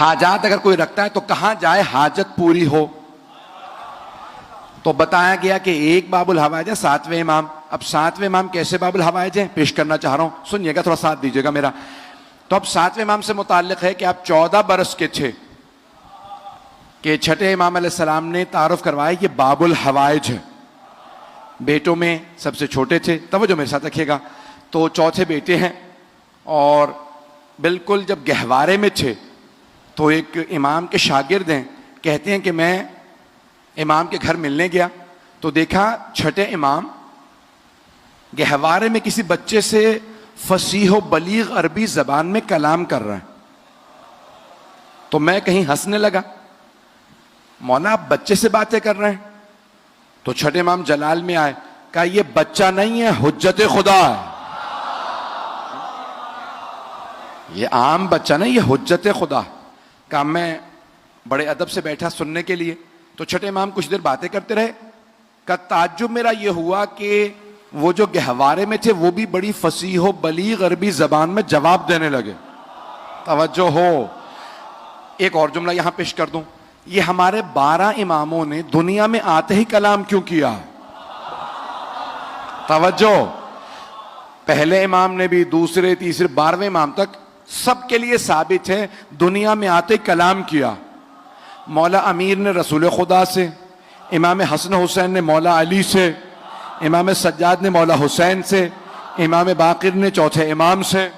حاجات اگر کوئی رکھتا ہے تو کہاں جائے حاجت پوری ہو؟ تو بتایا گیا کہ ایک باب الحوائج ہے 7ویں امام. اب 7ویں امام کیسے باب الحوائج ہیں پیش کرنا چاہ رہا ہوں, سنیے گا, تھوڑا ساتھ دیجیے گا میرا. تو اب 7ویں امام سے متعلق ہے کہ آپ 14 برس کے تھے کہ چھٹے امام علیہ السلام نے تعارف کروایا یہ باب الحوائج ہے. بیٹوں میں سب سے چھوٹے تھے, توجہ میرے ساتھ رکھیے گا. تو چوتھے بیٹے ہیں, اور بالکل جب گہوارے میں تھے تو ایک امام کے شاگرد ہیں, کہتے ہیں کہ میں امام کے گھر ملنے گیا تو دیکھا چھٹے امام گہوارے میں کسی بچے سے فصیح و بلیغ عربی زبان میں کلام کر رہے ہیں. تو میں کہیں ہنسنے لگا, مولا آپ بچے سے باتیں کر رہے ہیں؟ تو چھٹے امام جلال میں آئے, کہا یہ بچہ نہیں ہے, حجت خدا ہے. یہ عام بچہ نہیں, یہ حجت خدا. کہا میں بڑے ادب سے بیٹھا سننے کے لیے. تو چھٹے امام کچھ دیر باتیں کرتے رہے. کا تعجب میرا یہ ہوا کہ وہ جو گہوارے میں تھے وہ بھی بڑی فصیح و بلیغ عربی زبان میں جواب دینے لگے. توجہ ہو, ایک اور جملہ یہاں پیش کر دوں, یہ ہمارے 12 اماموں نے دنیا میں آتے ہی کلام کیوں کیا؟ توجہ, پہلے امام نے بھی, دوسرے تیسرے 12ویں امام تک سب کے لیے ثابت ہے دنیا میں آتے ہی کلام کیا. مولا امیر نے رسول خدا سے, امام حسن حسین نے مولا علی سے, امام سجاد نے مولا حسین سے, امام باقر نے چوتھے امام سے,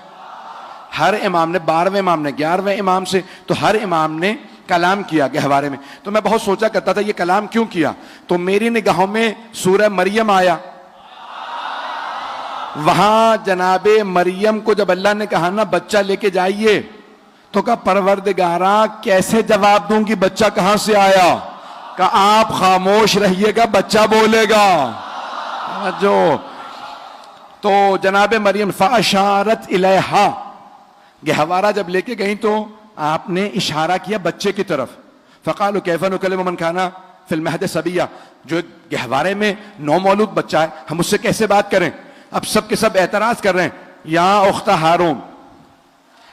ہر امام نے, 12ویں امام نے 11ویں امام سے, تو ہر امام نے کلام کیا گہوارے میں. تو میں بہت سوچا کرتا تھا یہ کلام کیوں کیا, تو میری نگاہوں میں سورہ مریم آیا. وہاں جناب مریم کو جب اللہ نے کہا نا بچہ لے کے جائیے, تو کہا پروردگارا کیسے جواب دوں گی, بچہ کہاں سے آیا؟ کہا آپ خاموش رہیے گا, بچہ بولے گا. جو تو جناب مریم فاشارت الیہا, گہوارہ جب لے کے گئیں تو آپ نے اشارہ کیا بچے کی طرف. فقالوا کیف نکلم من کان فی المہد صبیا, جو گہوارے میں نومولود بچہ ہے ہم اس سے کیسے بات کریں؟ اب سب کے سب اعتراض کر رہے ہیں, یا اخت ہارون,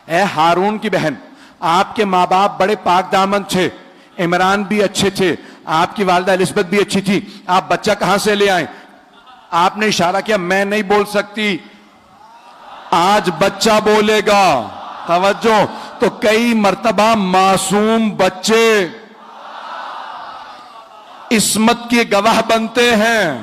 اے ہارون کی بہن, آپ کے ماں باپ بڑے پاک دامن تھے, عمران بھی اچھے تھے, آپ کی والدہ الزبتھ بھی اچھی تھی, آپ بچہ کہاں سے لے آئیں؟ آپ نے اشارہ کیا, میں نہیں بول سکتی, آج بچہ بولے گا. توجہ, تو کئی مرتبہ معصوم بچے عصمت کے گواہ بنتے ہیں.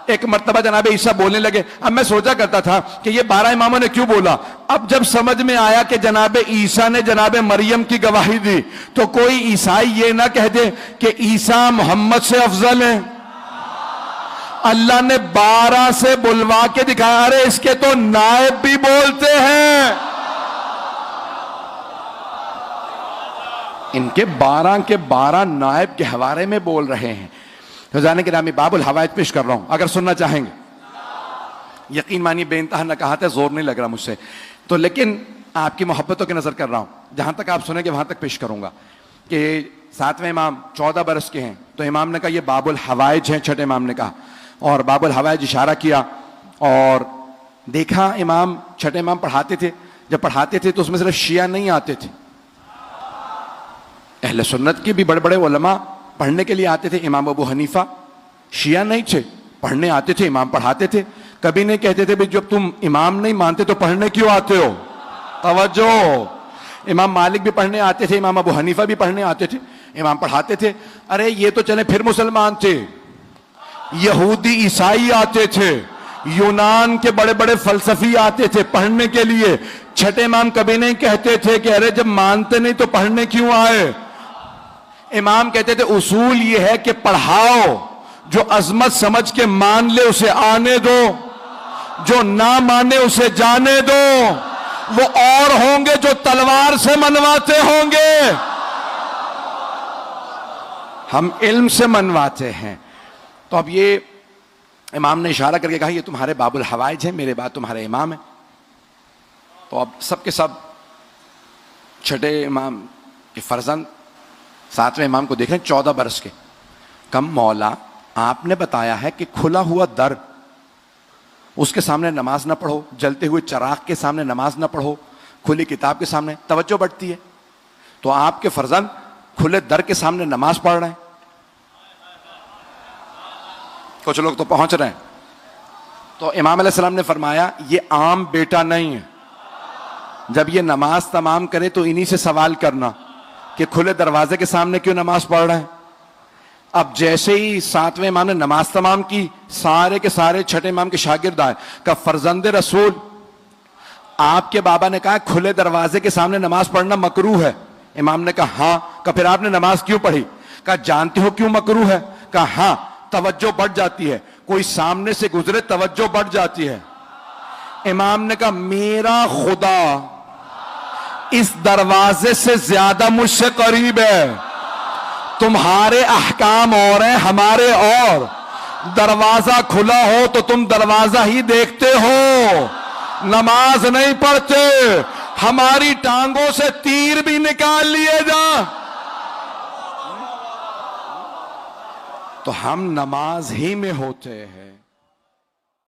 ایک مرتبہ جناب عیسیٰ بولنے لگے. اب میں سوچا کرتا تھا کہ یہ 12 اماموں نے کیوں بولا. اب جب سمجھ میں آیا کہ جناب عیسیٰ نے جناب مریم کی گواہی دی, تو کوئی عیسائی یہ نہ کہہ دے کہ عیسیٰ محمد سے افضل ہیں. اللہ نے 12 سے بلوا کے دکھایا, ارے اس کے تو نائب بھی بولتے ہیں. ان کے 12 کے 12 نائب کے حوالے میں بول رہے ہیں. رضانے کے نامی باب الحوائج پیش کر رہا ہوں, اگر سننا چاہیں گے. یقین مانی بے انتہا نہ کہا تھا, زور نہیں لگ رہا مجھ سے تو, لیکن آپ کی محبتوں کی نظر کر رہا ہوں. جہاں تک آپ سنیں گے وہاں تک پیش کروں گا. کہ 7ویں امام 14 برس کے ہیں, تو امام نے کہا یہ باب الحوائج ہیں. چھٹے امام نے کہا, اور باب الحوائج اشارہ کیا, اور دیکھا امام, چھٹے امام پڑھاتے تھے. جب پڑھاتے تھے تو اس میں صرف شیعہ نہیں آتے تھے, اہل سنت کے بھی بڑے بڑے علماء پڑھنے کے لیے آتے تھے. امام ابو حنیفہ شیعہ نہیں تھے, پڑھنے آتے تھے, امام پڑھاتے تھے. کبھی نہیں کہتے تھے جب تم امام نہیں مانتے تو پڑھنے کیوں آتے ہو. توجہ, امام مالک بھی پڑھنے آتے تھے, امام ابو حنیفہ بھی پڑھنے آتے تھے, امام پڑھاتے تھے. ارے یہ تو چلے پھر مسلمان تھے, یہودی عیسائی آتے تھے, یونان کے بڑے بڑے فلسفی آتے تھے پڑھنے کے لیے. چھٹے امام کبھی نہیں کہتے تھے کہ ارے جب مانتے نہیں تو پڑھنے کیوں آئے. امام کہتے تھے اصول یہ ہے کہ پڑھاؤ, جو عظمت سمجھ کے مان لے اسے آنے دو, جو نہ مانے اسے جانے دو. وہ اور ہوں گے جو تلوار سے منواتے ہوں گے, ہم علم سے منواتے ہیں. تو اب یہ امام نے اشارہ کر کے کہا یہ تمہارے باب الحوائج ہیں, میرے بعد تمہارے امام ہیں. تو اب سب کے سب چھٹے امام کے فرزند 7ویں امام کو دیکھ رہے ہیں 14 برس کے. کم مولا آپ نے بتایا ہے کہ کھلا ہوا در, اس کے سامنے نماز نہ پڑھو, جلتے ہوئے چراغ کے سامنے نماز نہ پڑھو, کھلی کتاب کے سامنے. توجہ بڑھتی ہے. تو آپ کے فرزند کھلے در کے سامنے نماز پڑھ رہے ہیں. کچھ لوگ تو پہنچ رہے ہیں. تو امام علیہ السلام نے فرمایا یہ عام بیٹا نہیں ہے, جب یہ نماز تمام کرے تو انہی سے سوال کرنا کہ کھلے دروازے کے سامنے کیوں نماز پڑھ رہے ہیں. اب جیسے ہی 7ویں امام نے نماز تمام کی, سارے کے سارے چھٹے امام کے شاگرد آئے, کہ فرزند رسول آپ کے بابا نے کہا کھلے دروازے کے سامنے نماز پڑھنا مکروہ ہے. امام نے کہا ہاں. کہ پھر آپ نے نماز کیوں پڑھی؟ کہا جانتے ہو کیوں مکروہ ہے؟ کہا ہاں, توجہ بڑھ جاتی ہے, کوئی سامنے سے گزرے توجہ بڑھ جاتی ہے. امام نے کہا میرا خدا اس دروازے سے زیادہ مجھ سے قریب ہے, تمہارے احکام اور ہیں ہمارے اور. دروازہ کھلا ہو تو تم دروازہ ہی دیکھتے ہو, نماز نہیں پڑھتے. ہماری ٹانگوں سے تیر بھی نکال لیے جا تو ہم نماز ہی میں ہوتے ہیں.